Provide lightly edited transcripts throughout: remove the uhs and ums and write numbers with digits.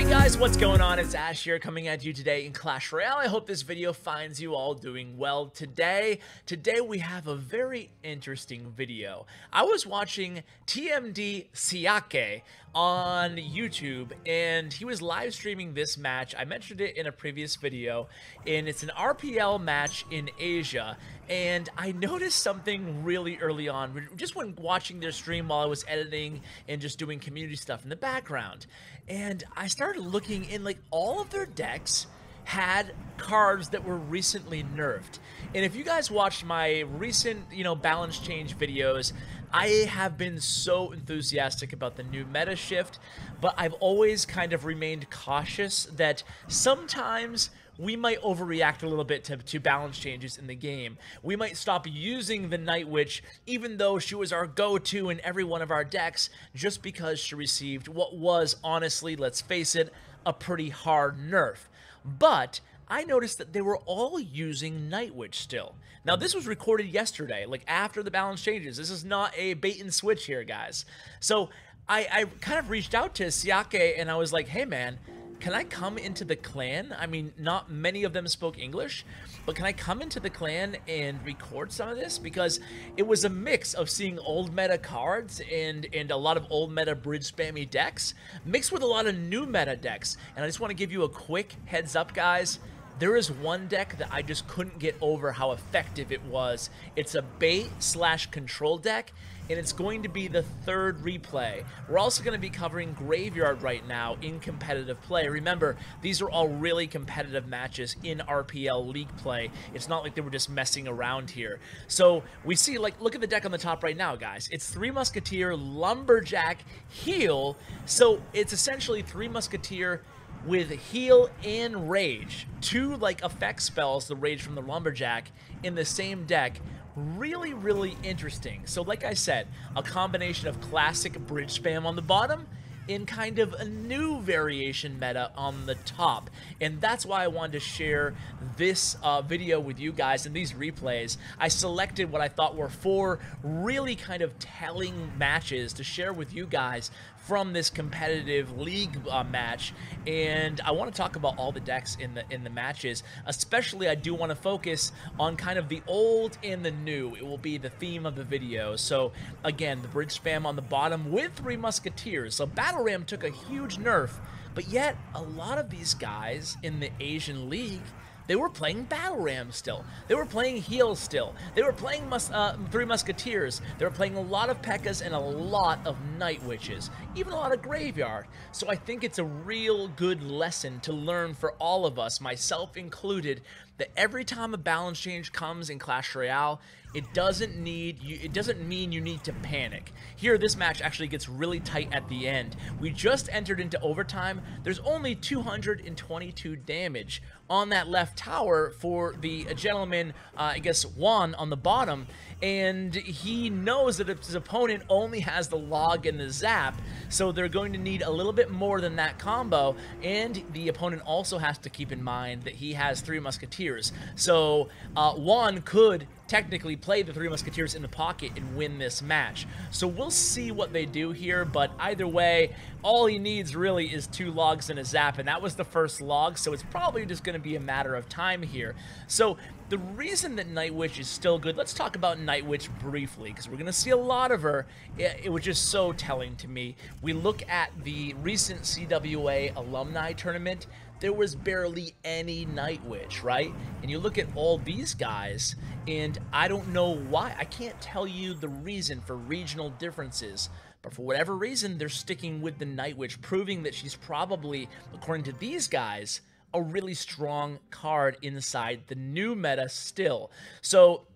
Guys, what's going on? It's Ash here coming at you today in Clash Royale. I hope this video finds you all doing well today. Today we have a very interesting video. I was watching TMD Siake on YouTube and he was live streaming this match. I mentioned it in a previous video, and it's an RPL match in Asia. And I noticed something really early on, just when watching their stream while I was editing and just doing community stuff in the background. And I started looking in, like, all of their decks had cards that were recently nerfed. And if you guys watched my recent, balance change videos, I have been so enthusiastic about the new meta shift, but I've always kind of remained cautious that sometimes we might overreact a little bit to balance changes in the game. We might stop using the Night Witch, even though she was our go-to in every one of our decks, just because she received what was, honestly, let's face it, a pretty hard nerf. But I noticed that they were all using Night Witch still. Now, this was recorded yesterday, like after the balance changes. This is not a bait and switch here, guys. So I kind of reached out to Siake and I was like, hey man, can I come into the clan? I mean, not many of them spoke English, but can I come into the clan and record some of this? Because it was a mix of seeing old meta cards and a lot of old meta bridge spammy decks, mixed with a lot of new meta decks. And I just want to give you a quick heads up, guys. There is one deck that I just couldn't get over how effective it was. It's a bait/control deck, and it's going to be the third replay. We're also going to be covering Graveyard right now in competitive play. Remember, these are all really competitive matches in RPL League play. It's not like they were just messing around here. So we see, like, look at the deck on the top right now, guys. It's 3 Musketeer, Lumberjack, Heal. So it's essentially 3 Musketeer with Heal and Rage. 2, like, effect spells, the Rage from the Lumberjack, in the same deck. Really, really interesting. So like I said, a combination of classic bridge spam on the bottom and kind of a new variation meta on the top. And that's why I wanted to share this video with you guys and these replays. I selected what I thought were 4 really kind of telling matches to share with you guys from this competitive league match, and I want to talk about all the decks in the matches. Especially, I do want to focus on kind of the old and the new. It will be the theme of the video. So again, the bridge spam on the bottom with 3 Musketeers. So Battle Ram took a huge nerf, but yet a lot of these guys in the Asian League, they were playing Battle Ram still. They were playing Heal still. They were playing 3 Musketeers. They were playing a lot of P.EKKAs and a lot of Night Witches, even a lot of Graveyard. So I think it's a real good lesson to learn for all of us, myself included, that every time a balance change comes in Clash Royale, it doesn't mean you need to panic. Here, this match actually gets really tight at the end. We just entered into overtime. There's only 222 damage on that left tower for the gentleman, I guess Juan on the bottom, and he knows that his opponent only has the log and the zap, so they're going to need a little bit more than that combo, and the opponent also has to keep in mind that he has 3 Musketeers. So Juan could technically play the 3 Musketeers in the pocket and win this match. So we'll see what they do here, but either way, all he needs really is 2 logs and a zap, and that was the first log, so it's probably just going to be a matter of time here. So the reason that Night Witch is still good, let's talk about Night Witch briefly, because we're going to see a lot of her. It was just so telling to me. We look at the recent CWA alumni tournament, there was barely any Night Witch, right? And you look at all these guys, and I don't know why. I can't tell you the reason for regional differences, but for whatever reason, they're sticking with the Night Witch, proving that she's probably, according to these guys, a really strong card inside the new meta still. So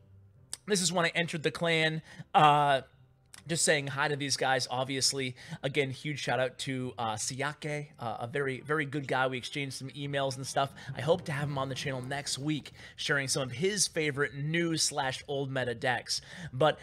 this is when I entered the clan. Just saying hi to these guys, obviously. Again, huge shout out to Siake, a very, very good guy. We exchanged some emails and stuff. I hope to have him on the channel next week, sharing some of his favorite new/old meta decks. But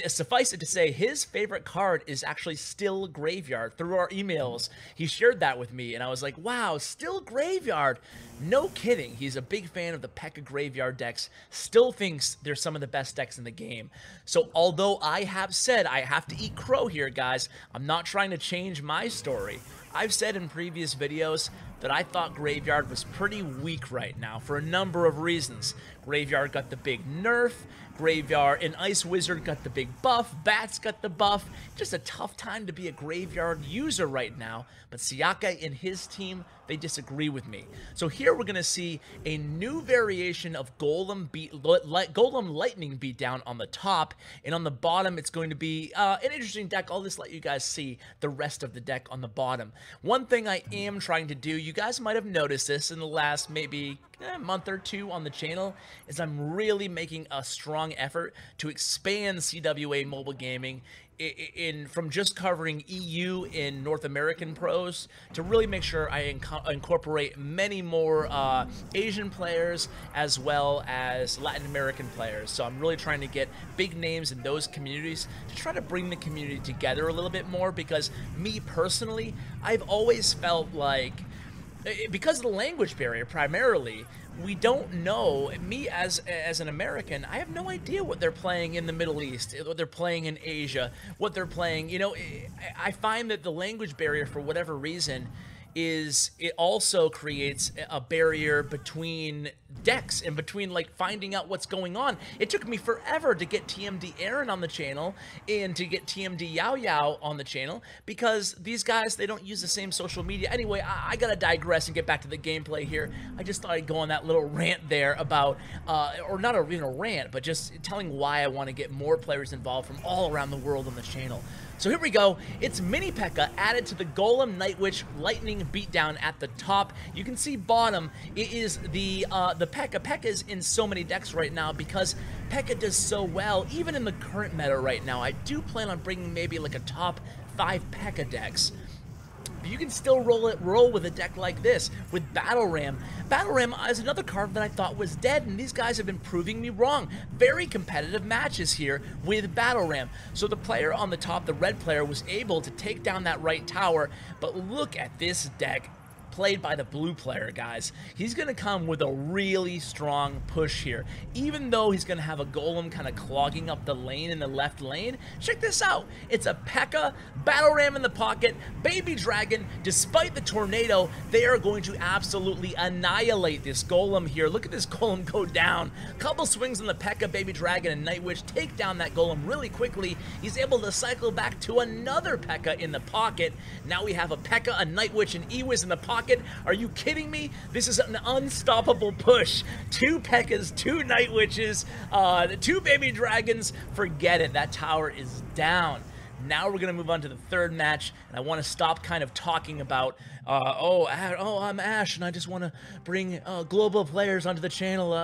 suffice it to say, his favorite card is actually still Graveyard. Through our emails, he shared that with me, and I was like, wow, still Graveyard. No kidding. He's a big fan of the PEKKA Graveyard decks, still thinks they're some of the best decks in the game. So although I have said I have to eat crow here, guys, I'm not trying to change my story. I've said in previous videos that I thought Graveyard was pretty weak right now for a number of reasons. Graveyard got the big nerf, Graveyard and Ice Wizard got the big buff, Bats got the buff. Just a tough time to be a Graveyard user right now, but Siaka and his team, they disagree with me. So here we're going to see a new variation of Golem Lightning Beatdown on the top, and on the bottom it's going to be an interesting deck. I'll just let you guys see the rest of the deck on the bottom. One thing I am trying to do, you guys might have noticed this in the last maybe month or two on the channel, is I'm really making a strong effort to expand CWA mobile gaming from just covering EU in North American pros to really make sure I incorporate many more Asian players as well as Latin American players. So I'm really trying to get big names in those communities to try to bring the community together a little bit more, because me personally, I've always felt like, because of the language barrier primarily, we don't know, me as an American, I have no idea what they're playing in the Middle East, what they're playing in Asia, what they're playing, you know. I find that the language barrier, for whatever reason, it also creates a barrier between decks and between like finding out what's going on. It took me forever to get TMD Aaron on the channel and to get TMD Yao Yao on the channel, because these guys, they don't use the same social media. Anyway, I gotta digress and get back to the gameplay here. I just thought I'd go on that little rant there about, or not even a rant, but just telling why I want to get more players involved from all around the world on the channel. So here we go. It's Mini PEKKA added to the Golem Night Witch Lightning Beatdown at the top. You can see bottom, it is the PEKKA. PEKKA is in so many decks right now because PEKKA does so well, even in the current meta right now. I do plan on bringing maybe like a top 5 PEKKA decks. But you can still roll with a deck like this with Battle Ram. Battle Ram is another card that I thought was dead, and these guys have been proving me wrong. Very competitive matches here with Battle Ram. So the player on the top, the red player, was able to take down that right tower, but look at this deck played by the blue player, guys. He's going to come with a really strong push here. Even though he's going to have a Golem kind of clogging up the lane in the left lane, check this out. It's a PEKKA, Battle Ram in the pocket, Baby Dragon. Despite the tornado, they are going to absolutely annihilate this Golem here. Look at this Golem go down. Couple swings on the PEKKA, Baby Dragon, and Night Witch take down that Golem really quickly. He's able to cycle back to another PEKKA in the pocket. Now we have a PEKKA, a Night Witch, and Ewiz in the pocket. Are you kidding me? This is an unstoppable push. 2 PEKKAs, 2 Night Witches, 2 Baby Dragons. Forget it. That tower is down. Now we're going to move on to the third match, and I want to stop kind of talking about, I'm Ash, and I just want to bring global players onto the channel.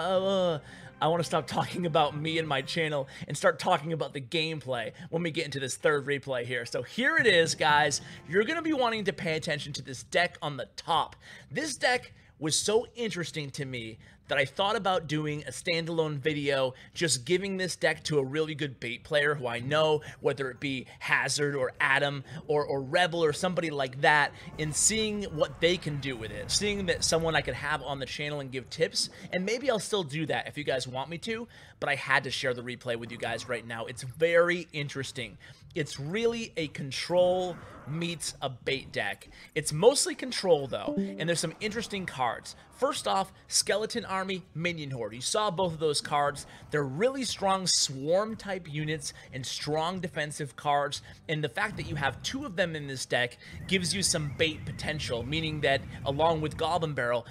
I want to stop talking about me and my channel and start talking about the gameplay when we get into this third replay here. So here it is, guys. You're going to be wanting to pay attention to this deck on the top. This deck was so interesting to me that I thought about doing a standalone video just giving this deck to a really good bait player who I know, whether it be Hazard or Adam or Rebel or somebody like that, and seeing what they can do with it. Seeing that someone I could have on the channel and give tips, and maybe I'll still do that if you guys want me to, but I had to share the replay with you guys right now. It's very interesting. It's really a control meets a bait deck. It's mostly control though, and there's some interesting cards. First off, Skeleton Army, Minion Horde. You saw both of those cards. They're really strong swarm type units and strong defensive cards, and the fact that you have 2 of them in this deck gives you some bait potential, meaning that along with Goblin Barrel,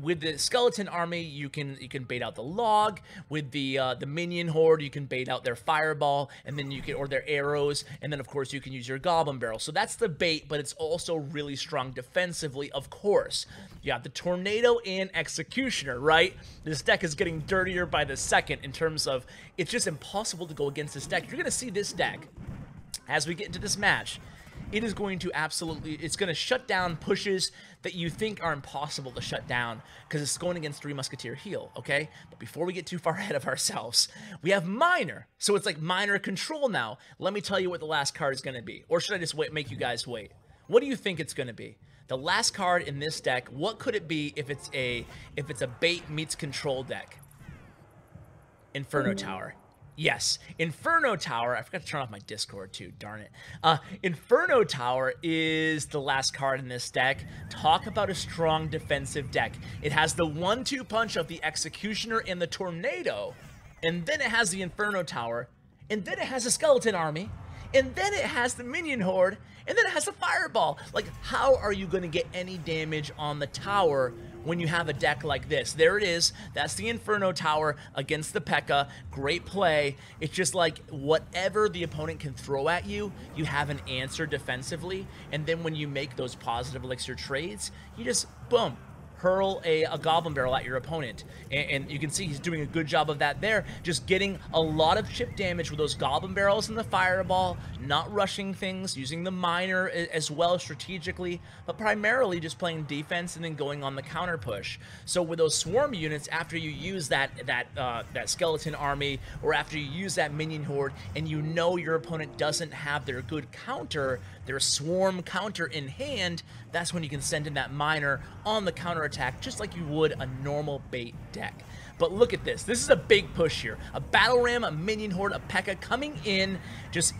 with the Skeleton Army, you can bait out the log. With the Minion Horde, you can bait out their fireball, and then you can, or their arrows, and then of course you can use your Goblin Barrel. So that's the bait, but it's also really strong defensively, of course. You have the Tornado and Executioner, right? This deck is getting dirtier by the second in terms of, it's just impossible to go against this deck. You're going to see this deck as we get into this match. It is going to it's going to shut down pushes that you think are impossible to shut down because it's going against 3 Musketeer heal, okay? But before we get too far ahead of ourselves, we have Minor. So it's like Minor control now. Let me tell you what the last card is going to be. Or should I just make you guys wait? What do you think it's going to be? The last card in this deck, what could it be if it's a bait meets control deck? Inferno Tower. Yes, Inferno Tower. I forgot to turn off my Discord too, darn it. Inferno Tower is the last card in this deck. Talk about a strong defensive deck. It has the 1-2 punch of the Executioner and the Tornado, and then it has the Inferno Tower, and then it has a Skeleton Army, and then it has the Minion Horde, and then it has the Fireball. Like, how are you going to get any damage on the tower when you have a deck like this? There it is. That's the Inferno Tower against the PEKKA. Great play. It's just like whatever the opponent can throw at you, you have an answer defensively. And then when you make those positive elixir trades, you just, boom, hurl a Goblin Barrel at your opponent. And you can see he's doing a good job of that there, just getting a lot of chip damage with those Goblin Barrels and the Fireball, not rushing things, using the Miner as well strategically, but primarily just playing defense and then going on the counter push. So with those Swarm units, after you use that Skeleton Army, or after you use that Minion Horde, and you know your opponent doesn't have their good counter, their Swarm counter in hand, that's when you can send in that Miner on the counter attack, just like you would a normal bait deck. But look at this. This is a big push here. A Battle Ram, a Minion Horde, a PEKKA coming in, just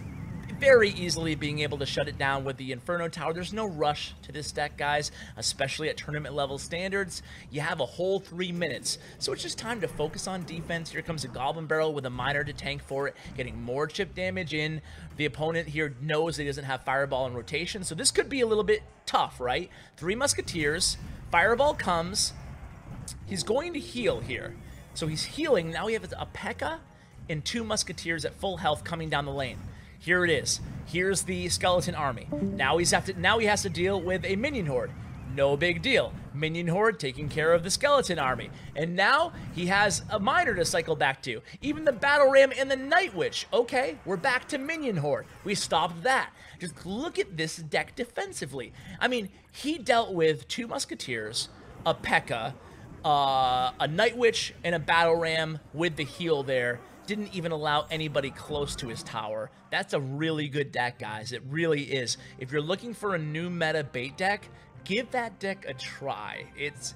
very easily being able to shut it down with the Inferno Tower. There's no rush to this deck, guys, especially at tournament level standards. You have a whole 3 minutes, so it's just time to focus on defense. Here comes a Goblin Barrel with a Miner to tank for it, getting more chip damage in. The opponent here knows he doesn't have Fireball in rotation, so this could be a little bit tough, right? 3 Musketeers, Fireball comes, he's going to heal here. So he's healing. Now we have a PEKKA and 2 Musketeers at full health coming down the lane. Here it is. Here's the Skeleton Army. Now he has to deal with a Minion Horde. No big deal. Minion Horde taking care of the Skeleton Army. And now he has a Miner to cycle back to. Even the Battle Ram and the Night Witch. Okay, we're back to Minion Horde. We stopped that. Just look at this deck defensively. I mean, he dealt with 2 Musketeers, a PEKKA, a Night Witch, and a Battle Ram with the heal there. Didn't even allow anybody close to his tower. That's a really good deck, guys. It really is. If you're looking for a new meta bait deck, give that deck a try. It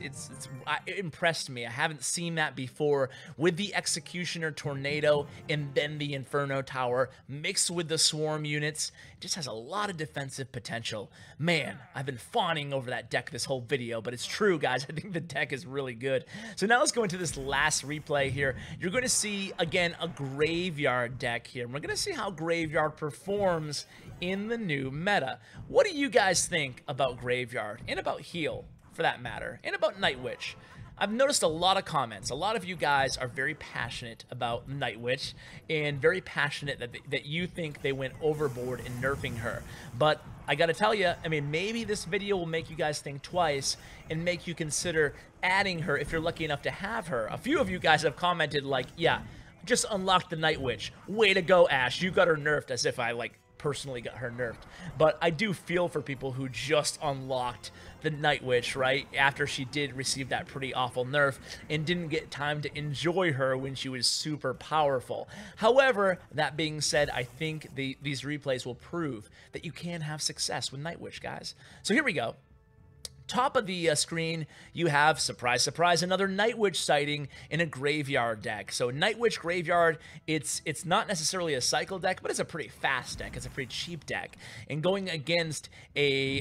impressed me. I haven't seen that before with the Executioner Tornado and then the Inferno Tower mixed with the Swarm units. It just has a lot of defensive potential. Man, I've been fawning over that deck this whole video, but it's true, guys. I think the deck is really good. So now let's go into this last replay here. You're going to see, again, a Graveyard deck here. We're going to see how Graveyard performs in the new meta. What do you guys think about Graveyard, and about Heal for that matter, and about Night Witch? I've noticed a lot of comments. A lot of you guys are very passionate about Night Witch, and very passionate that you think they went overboard in nerfing her. But I gotta tell you, I mean, maybe this video will make you guys think twice and make you consider adding her if you're lucky enough to have her. A few of you guys have commented like, yeah, just unlocked the Night Witch. Way to go, Ash. You got her nerfed, as if I, like, personally got her nerfed. But I do feel for people who just unlocked the Night Witch, right, after she did receive that pretty awful nerf and didn't get time to enjoy her when she was super powerful. However, that being said, I think these replays will prove that you can have success with Night Witch, guys. So here we go. Top of the screen, you have, surprise, surprise, another Night Witch sighting in a Graveyard deck. So Night Witch Graveyard, it's not necessarily a cycle deck, but it's a pretty fast deck. It's a pretty cheap deck. And going against a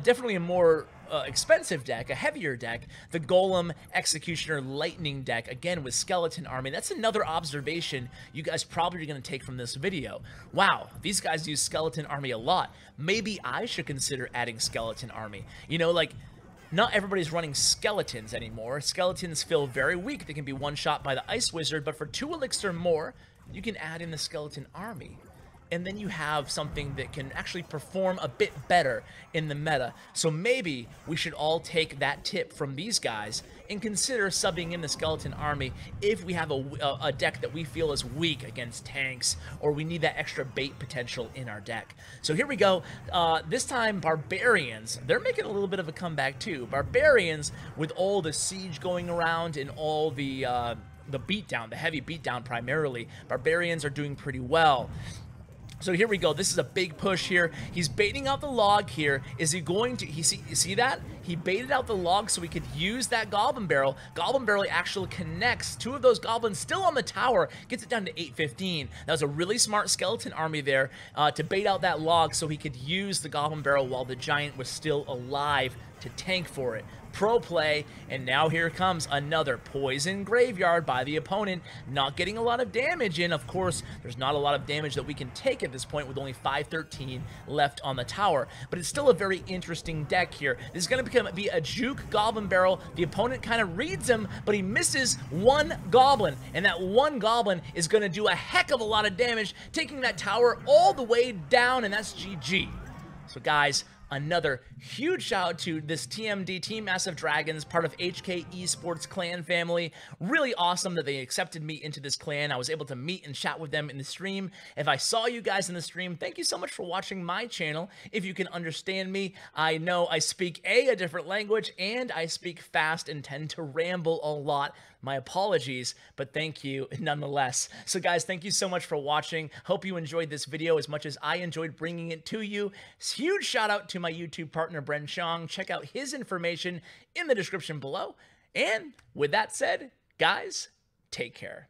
definitely a more expensive deck, a heavier deck, the Golem Executioner Lightning deck, again with Skeleton Army. That's another observation you guys probably are going to take from this video. Wow, these guys use Skeleton Army a lot. Maybe I should consider adding Skeleton Army. You know, like, not everybody's running skeletons anymore. Skeletons feel very weak. They can be one-shot by the Ice Wizard, but for 2 elixir more, you can add in the Skeleton Army. And then you have something that can actually perform a bit better in the meta. So maybe we should all take that tip from these guys and consider subbing in the Skeleton Army if we have a deck that we feel is weak against tanks, or we need that extra bait potential in our deck. So here we go. This time, Barbarians, they're making a little bit of a comeback too. Barbarians, with all the siege going around and all the beatdown, the heavy beatdown primarily, Barbarians are doing pretty well. So here we go. This is a big push here. He's baiting out the log here. Is he going to... see that? he baited out the log so he could use that Goblin Barrel. Goblin Barrel actually connects 2 of those goblins still on the tower, gets it down to 815. That was a really smart skeleton army there to bait out that log so he could use the Goblin Barrel while the giant was still alive to tank for it. Pro play, and now here comes another poison graveyard by the opponent, not getting a lot of damage in. Of course, there's not a lot of damage that we can take at this point with only 513 left on the tower, but it's still a very interesting deck here. This is going to be a juke Goblin Barrel. The opponent kind of reads him, but he misses 1 goblin, and that 1 goblin is going to do a heck of a lot of damage, taking that tower all the way down, and that's GG. So guys, another huge shout out to this TMD, Team Massive Dragons, part of HK Esports clan family. Really awesome that they accepted me into this clan. I was able to meet and chat with them in the stream. If I saw you guys in the stream, thank you so much for watching my channel. If you can understand me, I know I speak a different language, and I speak fast and tend to ramble a lot. My apologies, but thank you nonetheless. So guys, thank you so much for watching. Hope you enjoyed this video as much as I enjoyed bringing it to you. Huge shout out to my YouTube partner, Bren Shong. Check out his information in the description below. And with that said, guys, take care.